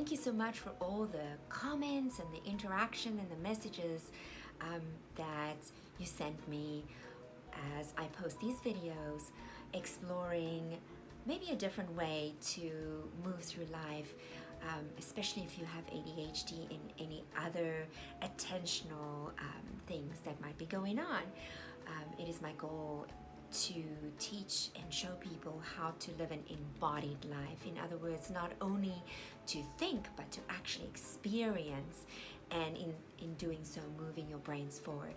thank you so much for all the comments and the interaction and the messages that you sent me as I post these videos exploring maybe a different way to move through life, especially if you have ADHD and any other attentional things that might be going on. It is my goal to teach and show people how to live an embodied life. In other words, not only to think, but to actually experience, and in doing so, moving your brains forward.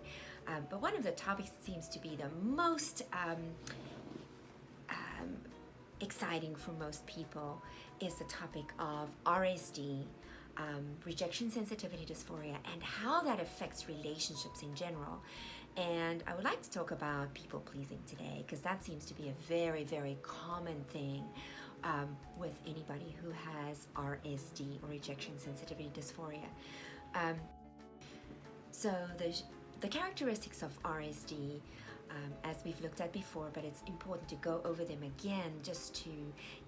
But one of the topics that seems to be the most exciting for most people is the topic of RSD, Rejection Sensitivity Dysphoria, and how that affects relationships in general. And I would like to talk about people pleasing today, because that seems to be a very, very common thing with anybody who has RSD, or Rejection Sensitivity Dysphoria. So the characteristics of RSD, as we've looked at before, but it's important to go over them again just to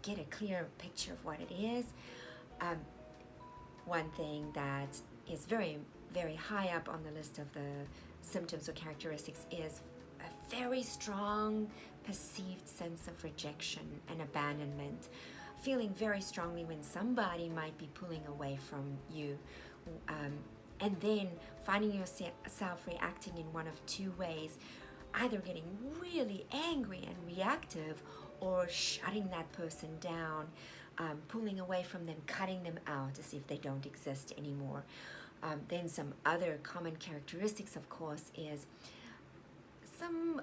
get a clear picture of what it is. One thing that is very, very high up on the list of the symptoms or characteristics is a very strong perceived sense of rejection and abandonment, feeling very strongly when somebody might be pulling away from you, and then finding yourself reacting in one of two ways, either getting really angry and reactive, or shutting that person down, pulling away from them, cutting them out as if they don't exist anymore. Then some other common characteristics, of course, is some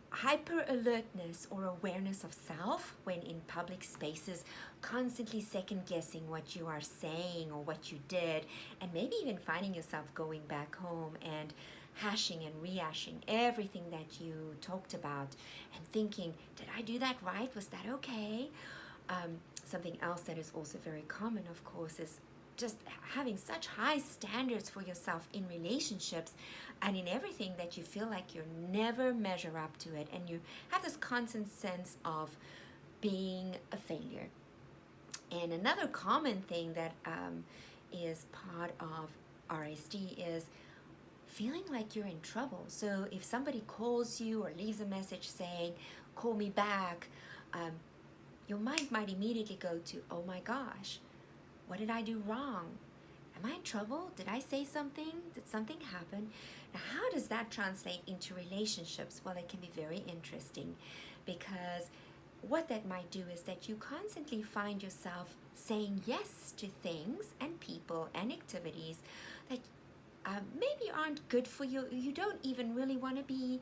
hyper alertness or awareness of self when in public spaces, constantly second guessing what you are saying or what you did, and maybe even finding yourself going back home and hashing and rehashing everything that you talked about and thinking, did I do that right? Was that okay? Something else that is also very common, of course, is just having such high standards for yourself in relationships and in everything that you feel like you never measure up to it, and you have this constant sense of being a failure. And another common thing that is part of RSD is feeling like you're in trouble. So if somebody calls you or leaves a message saying, call me back, your mind might immediately go to, oh my gosh, what did I do wrong? Am I in trouble? Did I say something? Did something happen? Now, how does that translate into relationships? Well, it can be very interesting, because what that might do is that you constantly find yourself saying yes to things and people and activities that maybe aren't good for you. You don't even really want to be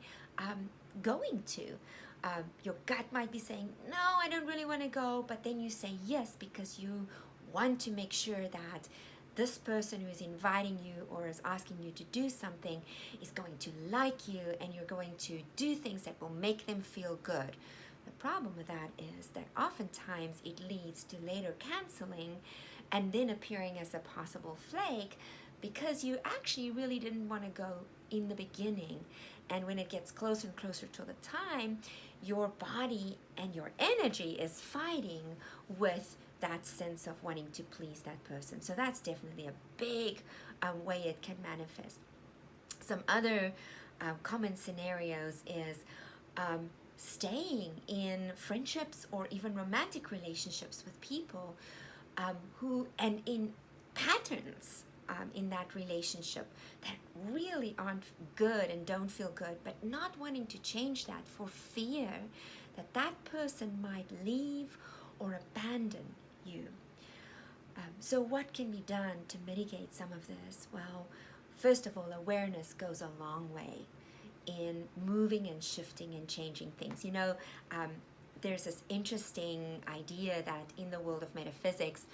going to. Your gut might be saying, no, I don't really want to go, but then you say yes because you want to make sure that this person who is inviting you or is asking you to do something is going to like you, and you're going to do things that will make them feel good. The problem with that is that oftentimes it leads to later canceling and then appearing as a possible flake, because you actually really didn't want to go in the beginning. And when it gets closer and closer to the time, your body and your energy is fighting with that sense of wanting to please that person. So that's definitely a big way it can manifest. Some other common scenarios is staying in friendships or even romantic relationships with people who, and in patterns in that relationship that really aren't good and don't feel good, but not wanting to change that for fear that that person might leave or abandon you. So what can be done to mitigate some of this? Well, first of all, awareness goes a long way in moving and shifting and changing things. You know, there's this interesting idea that in the world of metaphysics,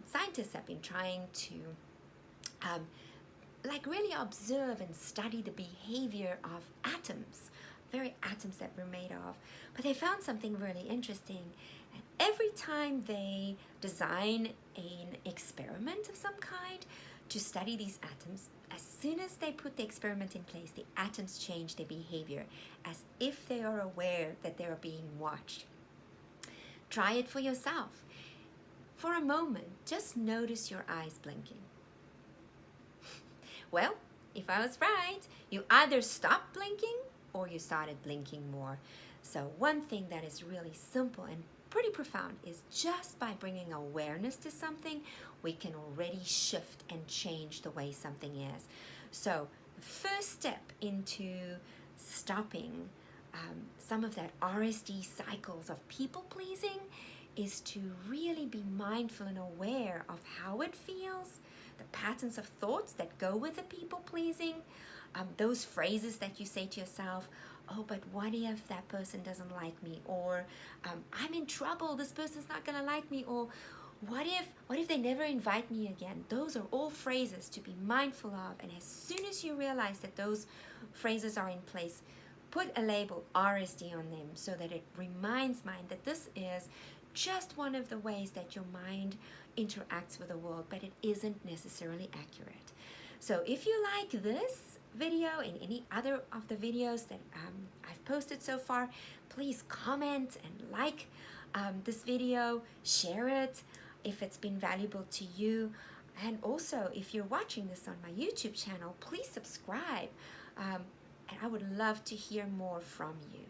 scientists have been trying to like really observe and study the behavior of atoms, very atoms that we're made of. But they found something really interesting. And every time they design an experiment of some kind to study these atoms, as soon as they put the experiment in place, the atoms change their behavior as if they are aware that they are being watched. Try it for yourself. for a moment, just notice your eyes blinking. Well, if I was right, you either stopped blinking or you started blinking more. So one thing that is really simple and pretty profound is just by bringing awareness to something, we can already shift and change the way something is. So the first step into stopping some of that RSD cycles of people pleasing is to really be mindful and aware of how it feels, the patterns of thoughts that go with the people pleasing, those phrases that you say to yourself, oh, but what if that person doesn't like me? Or I'm in trouble, this person's not gonna like me. Or what if they never invite me again? Those are all phrases to be mindful of. And as soon as you realize that those phrases are in place, put a label RSD on them so that it reminds mind that this is just one of the ways that your mind interacts with the world, but it isn't necessarily accurate. So if you like this video and any other of the videos that I've posted so far, please comment and like this video, share it if it's been valuable to you. And also, if you're watching this on my YouTube channel, please subscribe. And I would love to hear more from you.